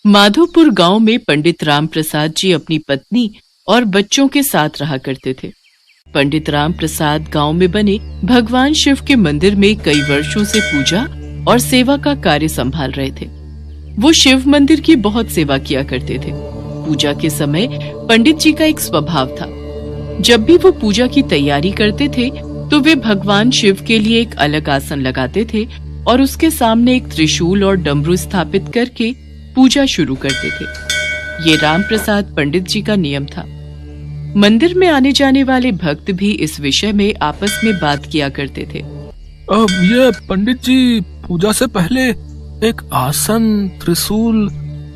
माधोपुर गांव में पंडित राम प्रसाद जी अपनी पत्नी और बच्चों के साथ रहा करते थे। पंडित राम प्रसाद गांव में बने भगवान शिव के मंदिर में कई वर्षों से पूजा और सेवा का कार्य संभाल रहे थे। वो शिव मंदिर की बहुत सेवा किया करते थे। पूजा के समय पंडित जी का एक स्वभाव था, जब भी वो पूजा की तैयारी करते थे तो वे भगवान शिव के लिए एक अलग आसन लगाते थे और उसके सामने एक त्रिशूल और डमरू स्थापित करके पूजा शुरू करते थे। ये राम प्रसाद पंडित जी का नियम था। मंदिर में आने जाने वाले भक्त भी इस विषय में आपस में बात किया करते थे। अब ये पंडित जी पूजा से पहले एक आसन, त्रिशूल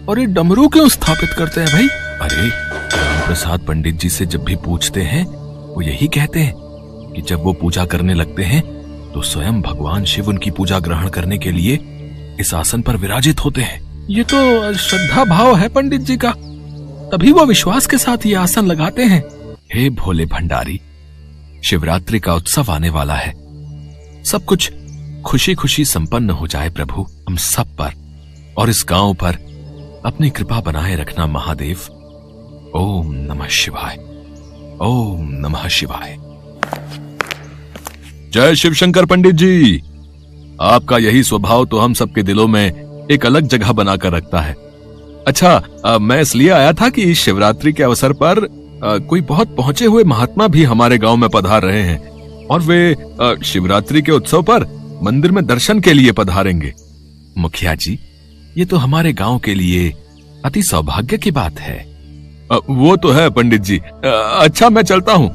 और एक डमरू क्यों स्थापित करते हैं भाई? अरे राम प्रसाद पंडित जी से जब भी पूछते हैं वो यही कहते हैं कि जब वो पूजा करने लगते हैं तो स्वयं भगवान शिव उनकी पूजा ग्रहण करने के लिए इस आसन पर विराजित होते हैं। ये तो श्रद्धा भाव है पंडित जी का, तभी वो विश्वास के साथ ये आसन लगाते हैं। हे भोले भंडारी, शिवरात्रि का उत्सव आने वाला है। सब कुछ खुशी खुशी संपन्न हो जाए प्रभु हम सब पर और इस गांव पर अपनी कृपा बनाए रखना महादेव। ओम नमः शिवाय, ओम नमः शिवाय। जय शिव शंकर पंडित जी, आपका यही स्वभाव तो हम सबके दिलों में एक अलग जगह बनाकर रखता है। अच्छा, मैं इसलिए आया था कि इस शिवरात्रि के अवसर पर कोई बहुत पहुंचे हुए महात्मा भी हमारे गांव में पधार रहे हैं और वे शिवरात्रि के उत्सव पर मंदिर में दर्शन के लिए पधारेंगे। मुखिया जी, ये तो हमारे गांव के लिए अति सौभाग्य की बात है। वो तो है पंडित जी। अच्छा, मैं चलता हूँ।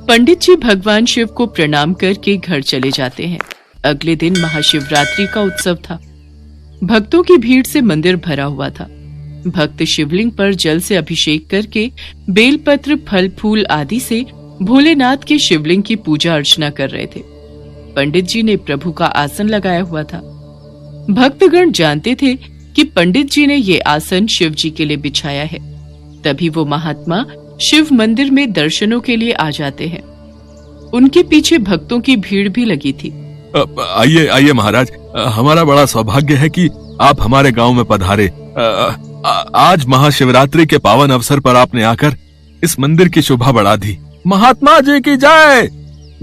पंडित जी भगवान शिव को प्रणाम करके घर चले जाते हैं। अगले दिन महाशिवरात्रि का उत्सव था। भक्तों की भीड़ से मंदिर भरा हुआ था। भक्त शिवलिंग पर जल से अभिषेक करके बेलपत्र, फल फूल आदि से भोलेनाथ के शिवलिंग की पूजा अर्चना कर रहे थे। पंडित जी ने प्रभु का आसन लगाया हुआ था। भक्तगण जानते थे कि पंडित जी ने ये आसन शिव जी के लिए बिछाया है। तभी वो महात्मा शिव मंदिर में दर्शनों के लिए आ जाते हैं। उनके पीछे भक्तों की भीड़ भी लगी थी। आइए आइए महाराज, हमारा बड़ा सौभाग्य है कि आप हमारे गांव में पधारे। आज महाशिवरात्रि के पावन अवसर पर आपने आकर इस मंदिर की शोभा बढ़ा दी। महात्मा जी की जय,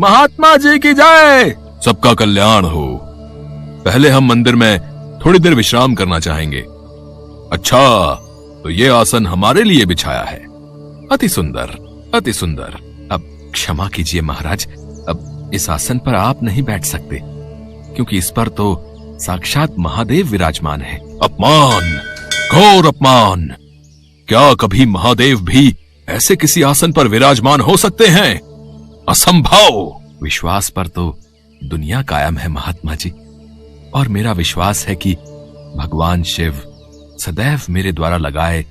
महात्मा जी की जय। सबका कल्याण हो। पहले हम मंदिर में थोड़ी देर विश्राम करना चाहेंगे। अच्छा, तो ये आसन हमारे लिए बिछाया है। अति सुंदर, अति सुंदर। अब क्षमा कीजिए महाराज, अब इस आसन पर आप नहीं बैठ सकते क्योंकि इस पर तो साक्षात महादेव विराजमान है। अपमान, घोर अपमान। क्या कभी महादेव भी ऐसे किसी आसन पर विराजमान हो सकते हैं? असंभव। विश्वास पर तो दुनिया कायम है महात्मा जी, और मेरा विश्वास है कि भगवान शिव सदैव मेरे द्वारा लगाए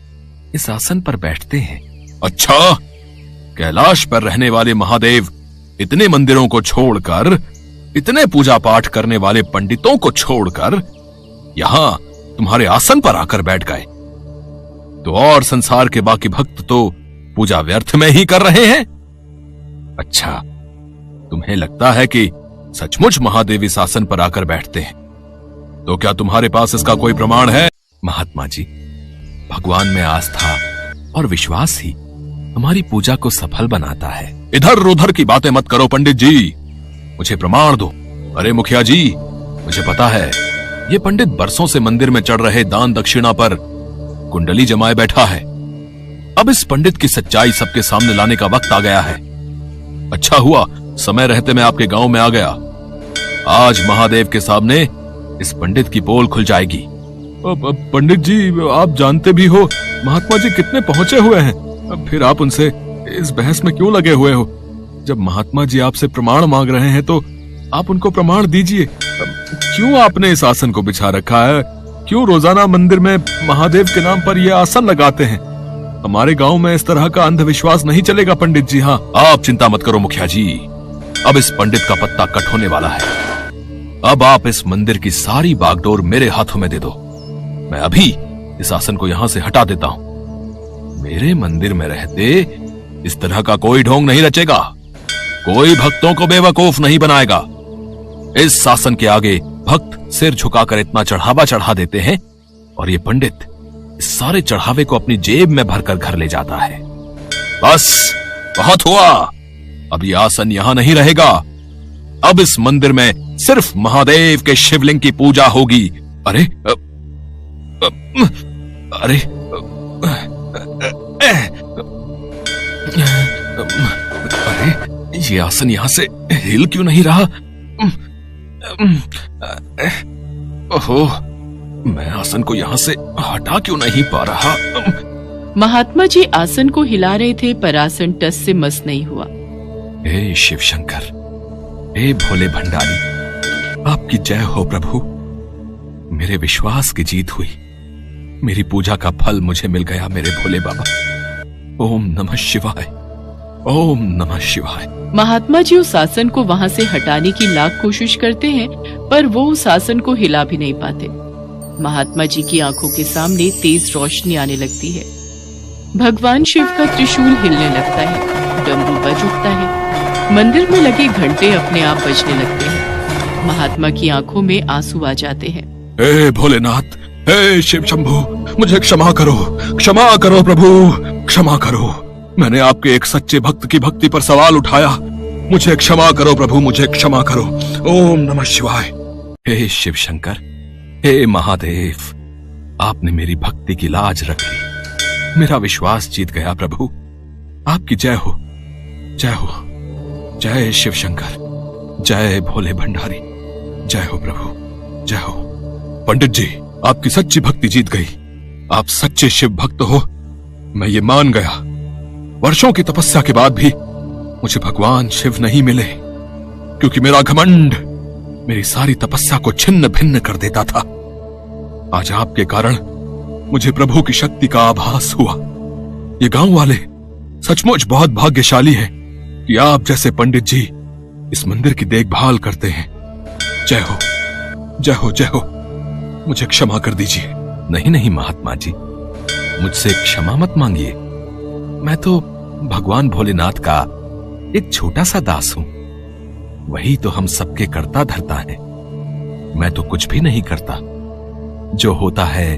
इस आसन पर बैठते हैं। अच्छा, कैलाश पर रहने वाले महादेव इतने मंदिरों को छोड़कर, इतने पूजा पाठ करने वाले पंडितों को छोड़कर यहां तुम्हारे आसन पर आकर बैठ गए, तो और संसार के बाकी भक्त तो पूजा व्यर्थ में ही कर रहे हैं। अच्छा, तुम्हें लगता है कि सचमुच महादेव इस आसन पर आकर बैठते हैं, तो क्या तुम्हारे पास इसका कोई प्रमाण है? महात्मा जी, भगवान में आस्था और विश्वास ही हमारी पूजा को सफल बनाता है। इधर उधर की बातें मत करो पंडित जी, मुझे प्रमाण दो। अरे मुखिया जी, मुझे पता है ये पंडित बरसों से मंदिर में चढ़ रहे दान दक्षिणा पर कुंडली जमाए बैठा है। अब इस पंडित की सच्चाई सबके सामने लाने का वक्त आ गया है। अच्छा हुआ समय रहते मैं आपके गांव में आ गया। आज महादेव के सामने इस पंडित की पोल खुल जाएगी। पंडित जी, आप जानते भी हो महात्मा जी कितने पहुंचे हुए हैं, फिर आप उनसे इस बहस में क्यों लगे हुए हो? जब महात्मा जी आपसे प्रमाण मांग रहे हैं तो आप उनको प्रमाण दीजिए। क्यों आपने इस आसन को बिछा रखा है? क्यों रोजाना मंदिर में महादेव के नाम पर यह आसन लगाते हैं? हमारे गांव में इस तरह का अंधविश्वास नहीं चलेगा पंडित जी। हाँ, आप चिंता मत करो मुखिया जी, अब इस पंडित का पत्ता कट होने वाला है। अब आप इस मंदिर की सारी बागडोर मेरे हाथों में दे दो। मैं अभी इस आसन को यहां से हटा देता हूं। मेरे मंदिर में रहते इस तरह का कोई ढोंग नहीं रचेगा, कोई भक्तों को बेवकूफ नहीं बनाएगा। इस शासन के आगे भक्त सिर झुकाकर इतना चढ़ावा चढ़ा देते हैं और ये पंडित इस सारे चढ़ावे को अपनी जेब में भरकर घर ले जाता है। बस बहुत हुआ, अब ये आसन यहां नहीं रहेगा। अब इस मंदिर में सिर्फ महादेव के शिवलिंग की पूजा होगी। अरे अरे अरे ये आसन यहां से हिल क्यों नहीं रहा? ओहो, मैं आसन को यहां से हटा क्यों नहीं पा रहा? महात्मा जी आसन को हिला रहे थे पर आसन टस से मस नहीं हुआ। हे शिव शंकर, हे भोले भंडारी, आपकी जय हो प्रभु। मेरे विश्वास की जीत हुई, मेरी पूजा का फल मुझे मिल गया मेरे भोले बाबा। ओम नमः शिवाय, ओम नमः शिवाय। महात्मा जी उस आसन को वहां से हटाने की लाख कोशिश करते हैं पर वो उस आसन को हिला भी नहीं पाते। महात्मा जी की आंखों के सामने तेज रोशनी आने लगती है। भगवान शिव का त्रिशूल हिलने लगता है, डमरू बज उठता है, मंदिर में लगे घंटे अपने आप बजने लगते हैं। महात्मा की आंखों में आंसू आ जाते हैं। हे भोलेनाथ, हे शिव शंभू, मुझे क्षमा करो प्रभु, क्षमा करो। मैंने आपके एक सच्चे भक्त की भक्ति पर सवाल उठाया। मुझे क्षमा करो प्रभु, मुझे क्षमा करो। ओम नमः शिवाय। हे शिव शंकर, हे महादेव, आपने मेरी भक्ति की लाज रख ली, मेरा विश्वास जीत गया प्रभु। आपकी जय हो, जय हो, जय शिव शंकर, जय भोले भंडारी, जय हो प्रभु, जय हो। पंडित जी, आपकी सच्ची भक्ति जीत गई। आप सच्चे शिव भक्त हो, मैं ये मान गया। वर्षों की तपस्या के बाद भी मुझे भगवान शिव नहीं मिले, क्योंकि मेरा घमंड मेरी सारी तपस्या को छिन्न भिन्न कर देता था। आज आपके कारण मुझे प्रभु की शक्ति का आभास हुआ। ये गांव वाले सचमुच बहुत भाग्यशाली हैं कि आप जैसे पंडित जी इस मंदिर की देखभाल करते हैं। जय हो, जय हो, जय हो। मुझे क्षमा कर दीजिए। नहीं नहीं महात्मा जी, मुझसे क्षमा मत मांगिए। मैं तो भगवान भोलेनाथ का एक छोटा सा दास हूं। वही तो हम सबके करता धरता है। मैं तो कुछ भी नहीं करता। जो होता है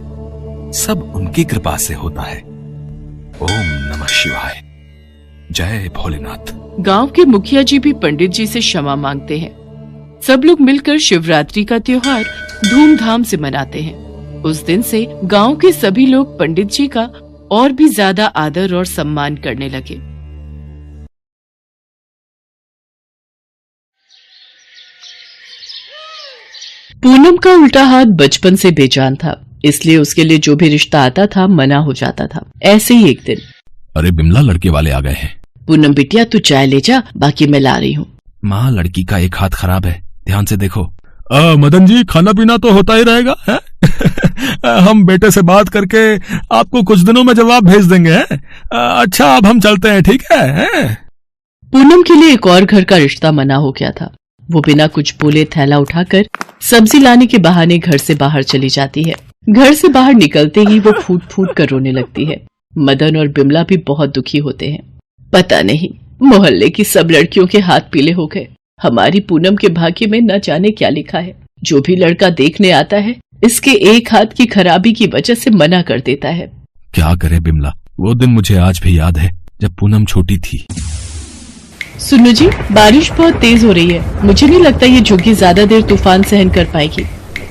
सब उनकी कृपा से होता है। ओम नमः शिवाय, जय भोलेनाथ। गांव के मुखिया जी भी पंडित जी से क्षमा मांगते हैं। सब लोग मिलकर शिवरात्रि का त्योहार धूमधाम से मनाते हैं। उस दिन से गांव के सभी लोग पंडित जी का और भी ज्यादा आदर और सम्मान करने लगे। पूनम का उल्टा हाथ बचपन से बेजान था, इसलिए उसके लिए जो भी रिश्ता आता था मना हो जाता था। ऐसे ही एक दिन, अरे बिमला, लड़के वाले आ गए हैं। पूनम बिटिया, तू चाय ले जा, बाकी मैं ला रही हूँ। माँ, लड़की का एक हाथ खराब है, ध्यान से देखो। मदन जी, खाना पीना तो होता ही रहेगा है? हम बेटे से बात करके आपको कुछ दिनों में जवाब भेज देंगे। अच्छा, अब हम चलते हैं, ठीक है? पूनम के लिए एक और घर का रिश्ता मना हो गया था। वो बिना कुछ बोले थैला उठाकर सब्जी लाने के बहाने घर से बाहर चली जाती है। घर से बाहर निकलते ही वो फूट फूट कर रोने लगती है। मदन और बिमला भी बहुत दुखी होते हैं। पता नहीं, मोहल्ले की सब लड़कियों के हाथ पीले हो गए। हमारी पूनम के भाग्य में न जाने क्या लिखा है। जो भी लड़का देखने आता है इसके एक हाथ की खराबी की वजह से मना कर देता है। क्या करे बिमला, वो दिन मुझे आज भी याद है जब पूनम छोटी थी। सुनो जी, बारिश बहुत तेज हो रही है। मुझे नहीं लगता ये झुग्गी ज्यादा देर तूफान सहन कर पाएगी।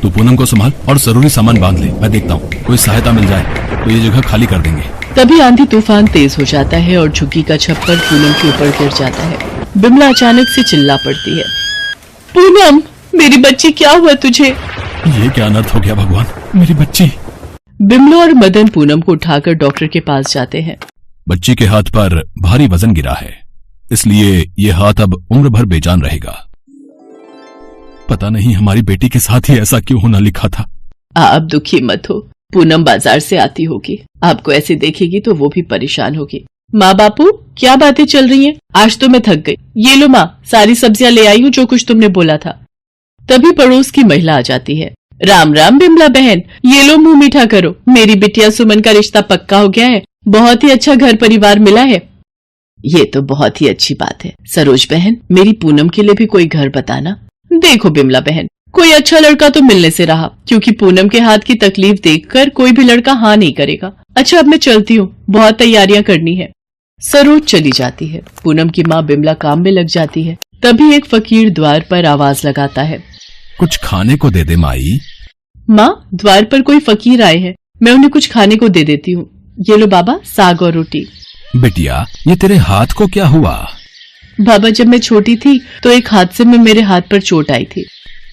तू पूनम को संभाल और जरूरी सामान बांध ले। मैं देखता हूँ, कोई सहायता मिल जाए तो ये जगह खाली कर देंगे। तभी आंधी तूफान तेज हो जाता है और झुग्गी का छप्पर पूनम के ऊपर गिर जाता है। बिमला अचानक से चिल्ला पड़ती है, पूनम, मेरी बच्ची, क्या हुआ तुझे? ये क्या अनर्थ हो गया भगवान, मेरी बच्ची। बिमला और मदन पूनम को उठाकर डॉक्टर के पास जाते हैं। बच्ची के हाथ पर भारी वजन गिरा है, इसलिए ये हाथ अब उम्र भर बेजान रहेगा। पता नहीं हमारी बेटी के साथ ही ऐसा क्यों होना लिखा था। आप दुखी मत हो, पूनम बाजार से आती होगी, आपको ऐसे देखेगी तो वो भी परेशान होगी। माँ बापू, क्या बातें चल रही हैं? आज तो मैं थक गई। ये लो माँ, सारी सब्जियां ले आई हूँ जो कुछ तुमने बोला था। तभी पड़ोस की महिला आ जाती है। राम राम बिमला बहन, ये लो मुंह मीठा करो। मेरी बिटिया सुमन का रिश्ता पक्का हो गया है। बहुत ही अच्छा घर परिवार मिला है। ये तो बहुत ही अच्छी बात है। सरोज बहन, मेरी पूनम के लिए भी कोई घर बताना। देखो बिमला बहन, कोई अच्छा लड़का तो मिलने से रहा, क्योंकि पूनम के हाथ की तकलीफ देखकर कोई भी लड़का हाँ नहीं करेगा। अच्छा अब मैं चलती हूँ, बहुत तैयारियां करनी है। सरोज चली जाती है। पूनम की माँ बिमला काम में लग जाती है। तभी एक फकीर द्वार पर आवाज लगाता है, कुछ खाने को दे दे माई। माँ, द्वार पर कोई फकीर आए हैं, मैं उन्हें कुछ खाने को दे देती हूँ। ये लो बाबा, साग और रोटी। बिटिया, ये तेरे हाथ को क्या हुआ? बाबा, जब मैं छोटी थी तो एक हादसे में मेरे हाथ पर चोट आई थी।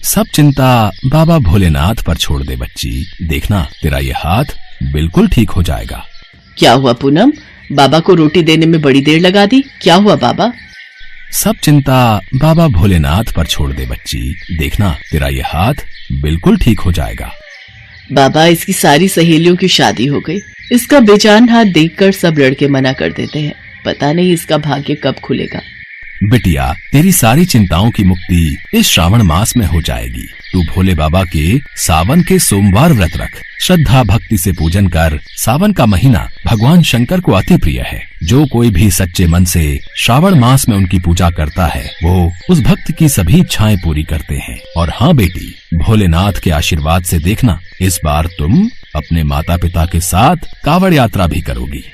सब चिंता बाबा भोलेनाथ पर छोड़ दे बच्ची, देखना तेरा ये हाथ बिल्कुल ठीक हो जाएगा। क्या हुआ पूनम, बाबा को रोटी देने में बड़ी देर लगा दी, क्या हुआ बाबा? सब चिंता बाबा भोलेनाथ पर छोड़ दे बच्ची, देखना तेरा ये हाथ बिल्कुल ठीक हो जाएगा। बाबा, इसकी सारी सहेलियों की शादी हो गई, इसका बेजान हाथ देखकर सब लड़के मना कर देते हैं। पता नहीं इसका भाग्य कब खुलेगा। बिटिया, तेरी सारी चिंताओं की मुक्ति इस श्रावण मास में हो जाएगी। तू भोले बाबा के सावन के सोमवार व्रत रख, श्रद्धा भक्ति से पूजन कर। सावन का महीना भगवान शंकर को अति प्रिय है। जो कोई भी सच्चे मन से श्रावण मास में उनकी पूजा करता है, वो उस भक्त की सभी इच्छाएं पूरी करते हैं। और हाँ बेटी, भोलेनाथ के आशीर्वाद से देखना, इस बार तुम अपने माता पिता के साथ कांवड़ यात्रा भी करोगी।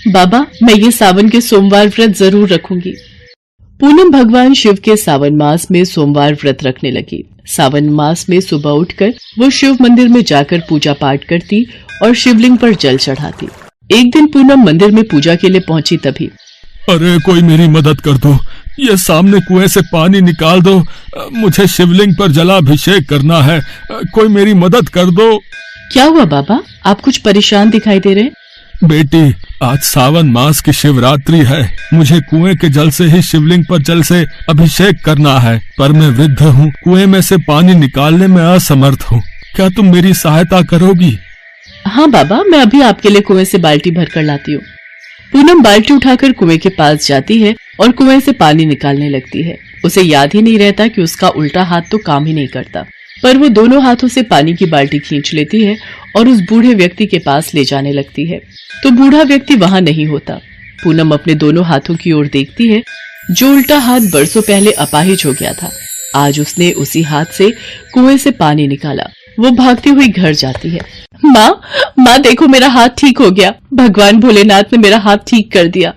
बाबा, मैं ये सावन के सोमवार व्रत जरूर रखूंगी। पूनम भगवान शिव के सावन मास में सोमवार व्रत रखने लगी। सावन मास में सुबह उठकर वो शिव मंदिर में जाकर पूजा पाठ करती और शिवलिंग पर जल चढ़ाती। एक दिन पूनम मंदिर में पूजा के लिए पहुंची। तभी अरे कोई मेरी मदद कर दो, ये सामने कुएं से पानी निकाल दो, मुझे शिवलिंग पर जलाभिषेक करना है, कोई मेरी मदद कर दो। क्या हुआ बाबा, आप कुछ परेशान दिखाई दे रहे? बेटी, आज सावन मास की शिवरात्रि है, मुझे कुएं के जल से ही शिवलिंग पर जल से अभिषेक करना है, पर मैं वृद्ध हूँ, कुएं में से पानी निकालने में असमर्थ हूँ। क्या तुम मेरी सहायता करोगी? हाँ बाबा, मैं अभी आपके लिए कुएं से बाल्टी भर कर लाती हूँ। पूनम बाल्टी उठाकर कुएं के पास जाती है और कुएं से पानी निकालने लगती है। उसे याद ही नहीं रहता कि उसका उल्टा हाथ तो काम ही नहीं करता, पर वो दोनों हाथों से पानी की बाल्टी खींच लेती है और उस बूढ़े व्यक्ति के पास ले जाने लगती है, तो बूढ़ा व्यक्ति वहां नहीं होता। पूनम अपने दोनों हाथों की ओर देखती है। जो उल्टा हाथ बरसों पहले अपाहिज हो गया था, आज उसने उसी हाथ से कुएं से पानी निकाला। वो भागती हुई घर जाती है। माँ देखो, मेरा हाथ ठीक हो गया, भगवान भोलेनाथ ने मेरा हाथ ठीक कर दिया।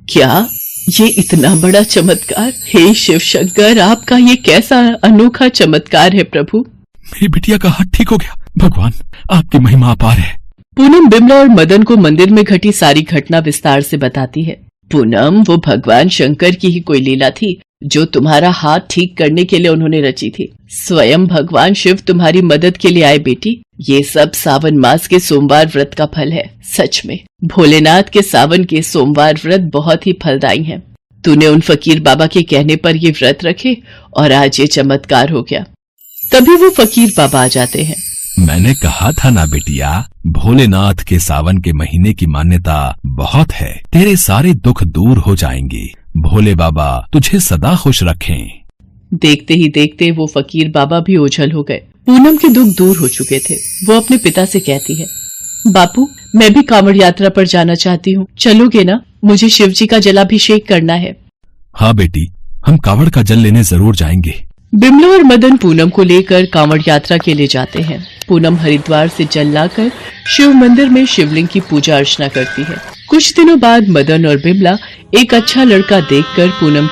क्या ये इतना बड़ा चमत्कार? हे शिव शंकर, आपका ये कैसा अनोखा चमत्कार है प्रभु। मेरी बिटिया का हाथ ठीक हो गया, भगवान आपकी महिमा अपार है। पूनम बिमला और मदन को मंदिर में घटी सारी घटना विस्तार से बताती है। पूनम, वो भगवान शंकर की ही कोई लीला थी जो तुम्हारा हाथ ठीक करने के लिए उन्होंने रची थी। स्वयं भगवान शिव तुम्हारी मदद के लिए आए बेटी। ये सब सावन मास के सोमवार व्रत का फल है। सच में भोलेनाथ के सावन के सोमवार व्रत बहुत ही फलदायी हैं। तूने उन फकीर बाबा के कहने पर ये व्रत रखे और आज ये चमत्कार हो गया। तभी वो फकीर बाबा आ जाते हैं। मैंने कहा था ना बिटिया, भोलेनाथ के सावन के महीने की मान्यता बहुत है। तेरे सारे दुख दूर हो जाएंगे। भोले बाबा तुझे सदा खुश रखें। देखते ही देखते वो फकीर बाबा भी ओझल हो गए। पूनम के दुख दूर हो चुके थे। वो अपने पिता से कहती है, बापू, मैं भी कांवड़ यात्रा पर जाना चाहती हूँ, चलोगे ना? मुझे शिव जी का जलाभिषेक करना है। हाँ बेटी, हम कांवड़ का जल लेने जरूर जाएंगे। बिमला और मदन पूनम को लेकर कांवड़ यात्रा के लिए जाते हैं। पूनम हरिद्वार से जल लाकर शिव मंदिर में शिवलिंग की पूजा अर्चना करती है। कुछ दिनों बाद मदन और बिमला एक अच्छा लड़का देखकर पूनम की